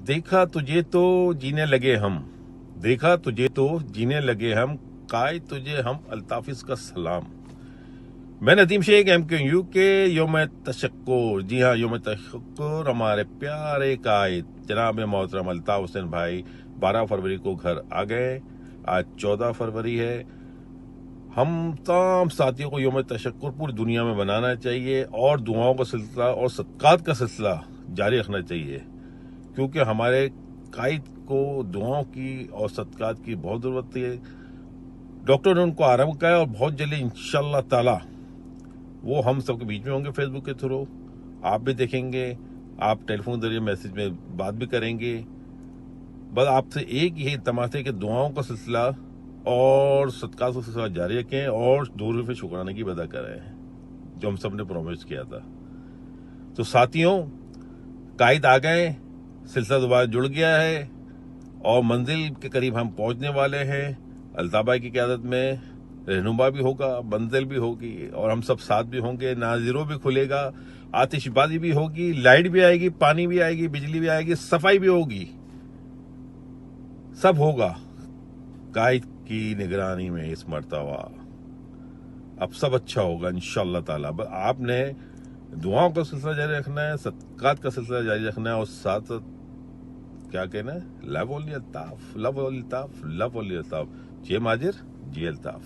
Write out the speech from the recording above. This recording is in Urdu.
دیکھا تجھے تو جینے لگے ہم، دیکھا تجھے تو جینے لگے ہم، قائد تجھے ہم الطافظ کا سلام۔ میں ندیم شیخ MKU کے یوم تشکر، جی ہاں یوم تشکر ہمارے پیارے قائد جناب محترم الطاف حسین بھائی 12 فروری کو گھر آ گئے۔ آج 14 فروری ہے۔ ہم تمام ساتھیوں کو یوم تشکر پوری دنیا میں منانا چاہیے اور دعاؤں کا سلسلہ اور صدقات کا سلسلہ جاری رکھنا چاہیے، کیونکہ ہمارے قائد کو دعاؤں کی اور صدقات کی بہت ضرورت ہے۔ ڈاکٹر نے ان کو آرام کہا ہے اور بہت جلدی انشاءاللہ تعالی وہ ہم سب کے بیچ میں ہوں گے فیس بک کے تھرو، آپ بھی دیکھیں گے، آپ ٹیلی فون ذریعے میسج میں بات بھی کریں گے۔ بس آپ سے ایک ہی التماس ہے کہ دعاؤں کا سلسلہ اور صدقات کا سلسلہ جاری رکھیں اور دور پہ شکرانے کی ادا کریں جو ہم سب نے پرومس کیا تھا۔ تو ساتھیوں، قائد آ گئے، سلسلہ دوبارہ جڑ گیا ہے اور منزل کے قریب ہم پہنچنے والے ہیں۔ الطاف بھائی کی قیادت میں رہنما بھی ہوگا، منزل بھی ہوگی اور ہم سب ساتھ بھی ہوں گے۔ ناظروں بھی کھلے گا، آتش بازی بھی ہوگی، لائٹ بھی آئے گی، پانی بھی آئے گی، بجلی بھی آئے گی، صفائی بھی ہوگی، سب ہوگا قائد کی نگرانی میں اس مرتبہ۔ اب سب اچھا ہوگا انشاءاللہ تعالی۔ بس آپ نے دعاؤں کا سلسلہ جاری رکھنا ہے، صدقات کا سلسلہ جاری رکھنا ہے اور ساتھ ساتھ کیا کہنا ہے، لو اونلی الطاف، لو اونلی الطاف، لو اونلی الطاف، جے ماجر جی الطاف۔